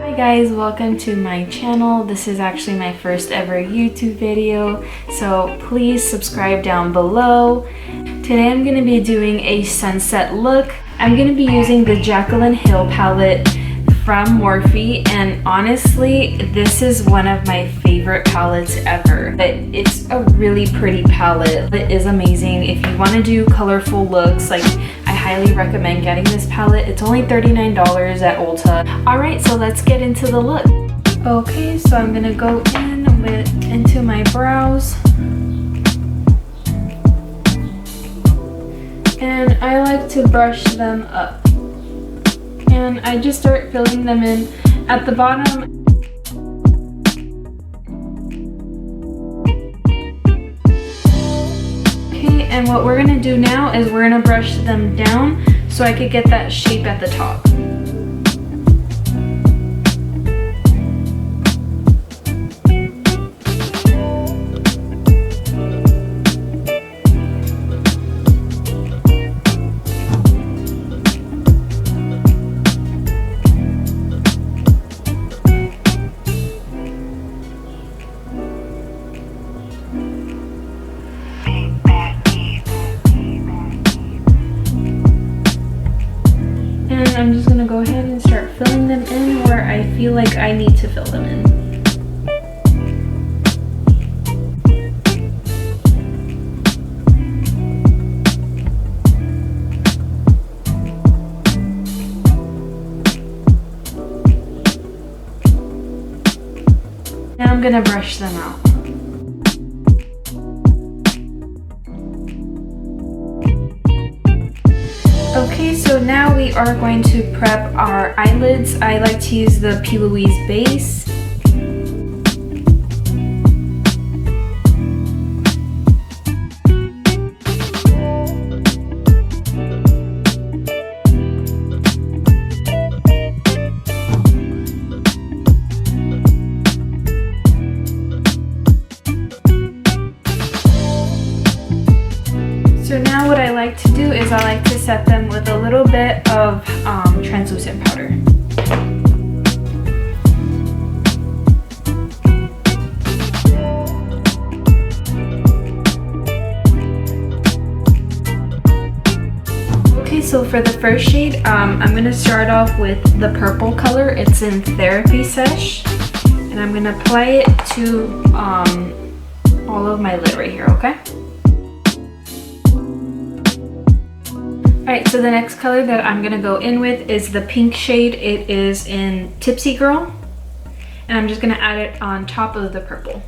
Hi guys, welcome to my channel. This is actually my first ever YouTube video, so please subscribe down below. Today I'm going to be doing a sunset look. I'm going to be using the Jaclyn Hill palette from Morphe, and honestly this is one of my favorite palettes ever. But it's a really pretty palette. It is amazing. If you want to do colorful looks, like, I highly recommend getting this palette. It's only $39 at Ulta. Alright, so let's get into the look. Okay, so I'm gonna go into my brows. And I like to brush them up. And I just start filling them in at the bottom. Okay, and what we're gonna do now is we're gonna brush them down so I could get that shape at the top. I'm just gonna go ahead and start filling them in where I feel like I need to fill them in. Now I'm gonna brush them out. Okay, so now we are going to prep our eyelids. I like to use the P. Louise base. So now what I like to do is I like to set them with a little bit of translucent powder. Okay, so for the first shade, I'm going to start off with the purple color. It's in Therapy Sesh, and I'm going to apply it to all of my lid right here, okay? Alright, so the next color that I'm going to go in with is the pink shade. It is in Tipsy Girl. And I'm just going to add it on top of the purple.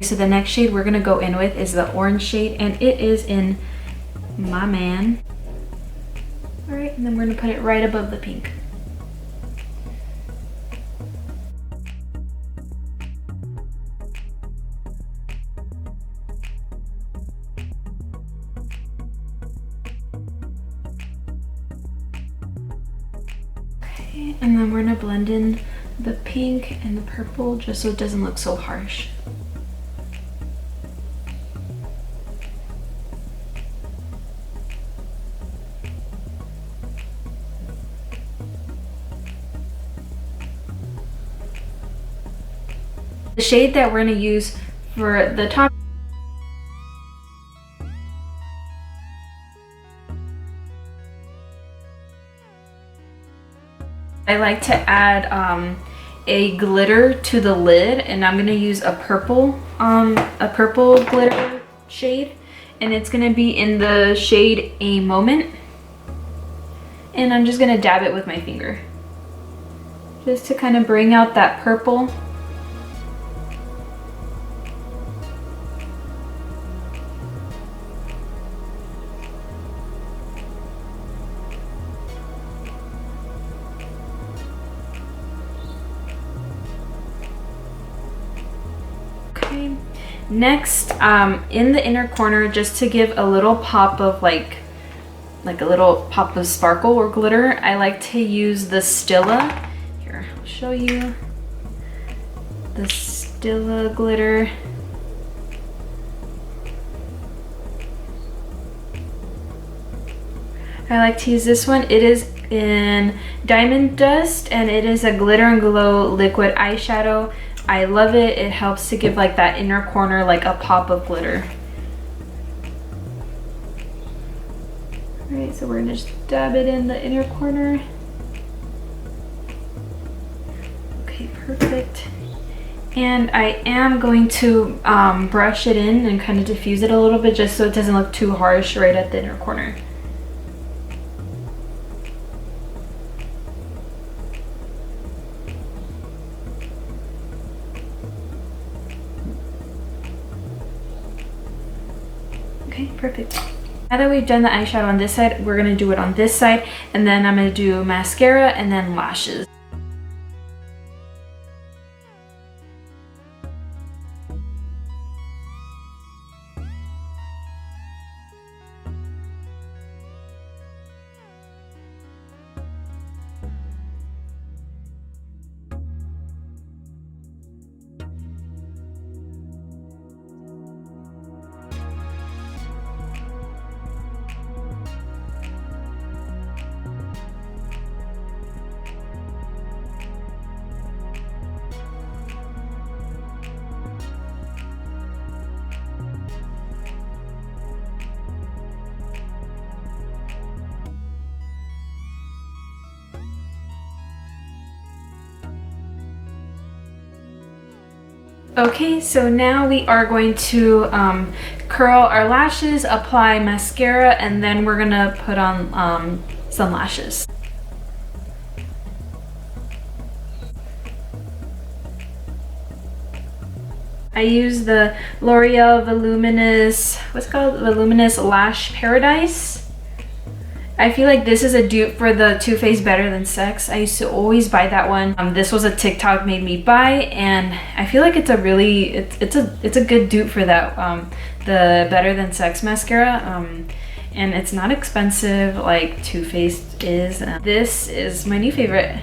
So the next shade we're going to go in with is the orange shade. And it is in My Man. Alright, and then we're going to put it right above the pink. And then we're gonna blend in the pink and the purple just so it doesn't look so harsh. The shade that we're gonna use for the top I like to add a glitter to the lid, and I'm gonna use a purple glitter shade, and it's gonna be in the shade A Moment. And I'm just gonna dab it with my finger, just to kind of bring out that purple. Next, in the inner corner, just to give a little pop of like a little pop of sparkle or glitter, I like to use the Stila. Here, I'll show you the Stila glitter. I like to use this one. It is in Diamond Dust, and it is a glitter and glow liquid eyeshadow. I love it. It helps to give like that inner corner like a pop of glitter. Alright, so we're gonna just dab it in the inner corner. Okay, perfect. And I am going to brush it in and kind of diffuse it a little bit just so it doesn't look too harsh right at the inner corner. Okay, perfect. Now that we've done the eyeshadow on this side, we're gonna do it on this side, and then I'm gonna do mascara and then lashes. Okay, so now we are going to curl our lashes, apply mascara, and then we're gonna put on some lashes. I use the L'Oreal Voluminous, what's it called? Voluminous Lash Paradise. I feel like this is a dupe for the Too Faced Better Than Sex. I used to always buy that one. This was a TikTok made me buy, and I feel like it's a really, it's a good dupe for that, the Better Than Sex mascara. And it's not expensive like Too Faced is. This is my new favorite.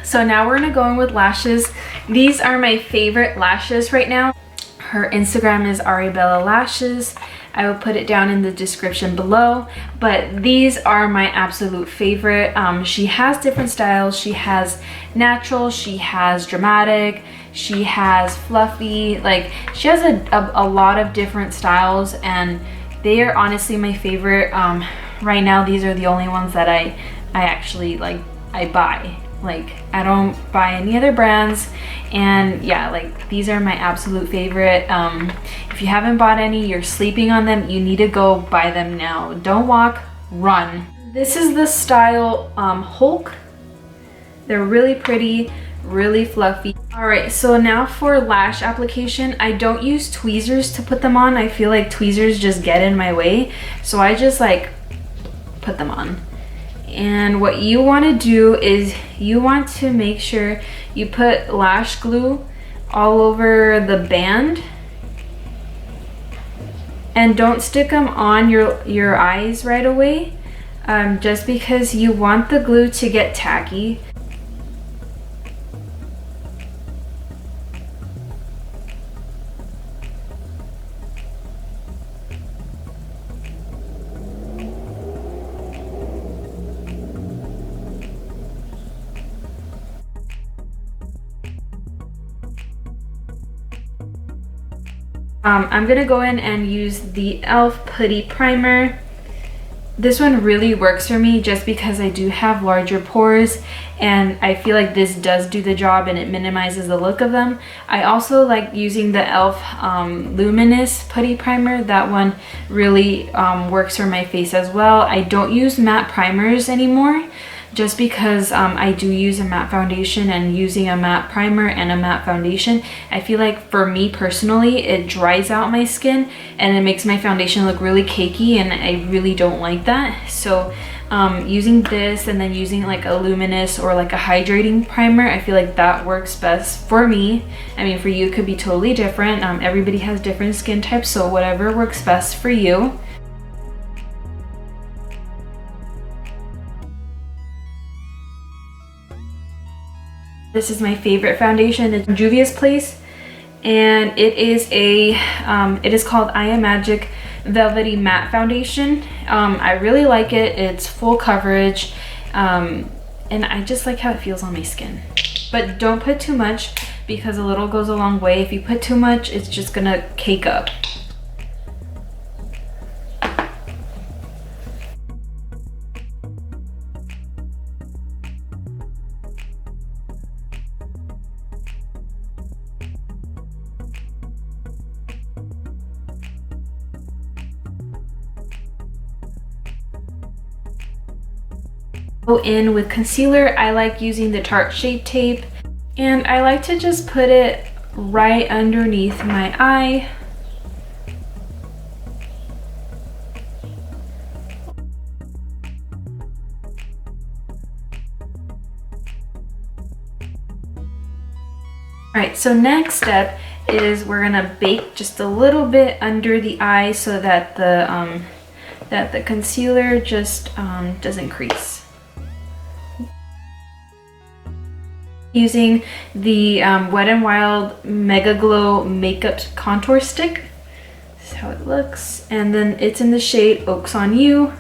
So now we're gonna go in with lashes. These are my favorite lashes right now. Her Instagram is Arabella Lashes. I will put it down in the description below, but these are my absolute favorite. She has different styles. She has natural, she has dramatic, she has fluffy, like she has a lot of different styles, and they are honestly my favorite. Right now these are the only ones that I actually like, I buy. Like, I don't buy any other brands, and yeah, like these are my absolute favorite. If you haven't bought any, you're sleeping on them. You need to go buy them now. Don't walk, run. This is the style Hulk. They're really pretty, really fluffy. All right, so now for lash application, I don't use tweezers to put them on. I feel like tweezers just get in my way, so I just like put them on. And what you want to do is you want to make sure you put lash glue all over the band, and don't stick them on your eyes right away, just because you want the glue to get tacky. I'm gonna go in and use the e.l.f. Putty Primer. This one really works for me just because I do have larger pores, and I feel like this does do the job and it minimizes the look of them. I also like using the e.l.f. Luminous Putty Primer. That one really works for my face as well. I don't use matte primers anymore, just because I do use a matte foundation, and using a matte primer and a matte foundation, I feel like for me personally, it dries out my skin and it makes my foundation look really cakey, and I really don't like that. So using this and then using like a luminous or like a hydrating primer, I feel like that works best for me. I mean, for you it could be totally different. Everybody has different skin types, so whatever works best for you. This is my favorite foundation. It's Juvia's Place, and it is called I Am Magic Velvety Matte Foundation. I really like it. It's full coverage, and I just like how it feels on my skin. But don't put too much, because a little goes a long way. If you put too much, it's just gonna cake up. Go in with concealer. I like using the Tarte Shape Tape, and I like to just put it right underneath my eye. Alright, so next step is we're gonna bake just a little bit under the eye so that the concealer just doesn't crease. Using the Wet n Wild Mega Glow Makeup Contour Stick. This is how it looks. And then it's in the shade Oaks on You.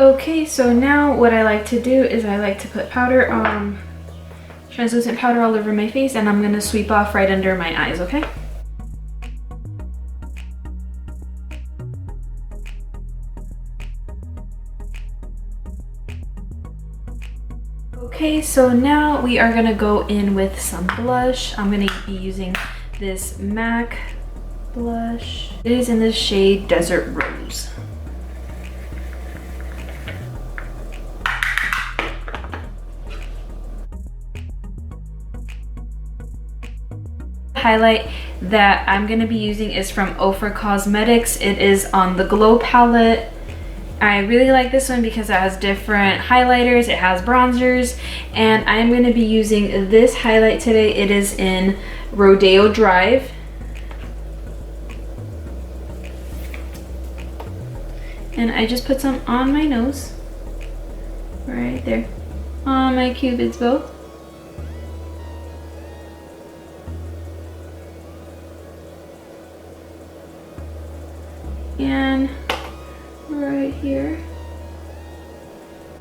Okay, so now what I like to do is I like to put powder translucent powder all over my face, and I'm gonna sweep off right under my eyes, okay? Okay, so now we are gonna go in with some blush. I'm gonna be using this MAC blush. It is in the shade Desert Rose. Highlight that I'm going to be using is from Ofra Cosmetics. It is on the Glow palette. I really like this one because it has different highlighters, it has bronzers, and I'm going to be using this highlight today. It is in Rodeo Drive. And I just put some on my nose, right there, on my cupid's bow. And right here.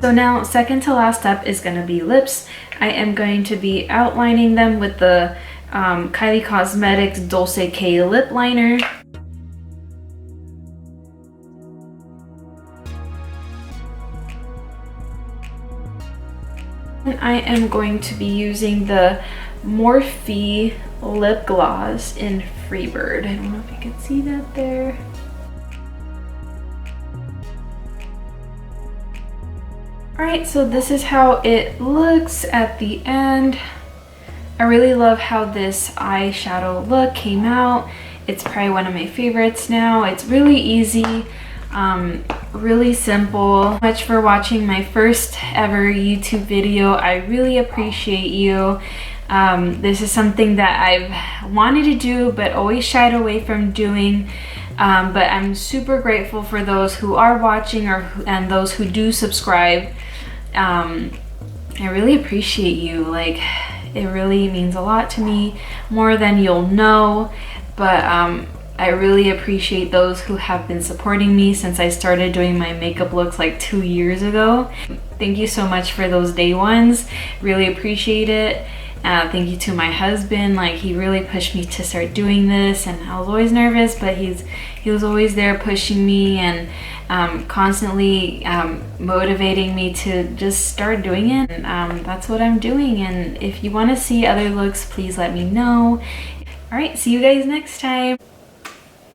So now second to last step is going to be lips. I am going to be outlining them with the Kylie Cosmetics Dulce K lip liner. And I am going to be using the Morphe lip gloss in Freebird. I don't know if you can see that there. Alright, so this is how it looks at the end. I really love how this eyeshadow look came out. It's probably one of my favorites now. It's really easy, really simple. Much for watching my first ever YouTube video. I really appreciate you. This is something that I've wanted to do but always shied away from doing. But I'm super grateful for those who are watching and those who do subscribe. I really appreciate you. Like, it really means a lot to me, more than you'll know. But I really appreciate those who have been supporting me since I started doing my makeup looks like 2 years ago. Thank you so much for those day ones. Really appreciate it. Thank you to my husband. Like, he really pushed me to start doing this, and I was always nervous, but he was always there pushing me and constantly motivating me to just start doing it. And that's what I'm doing. And if you want to see other looks, please let me know. Alright, see you guys next time.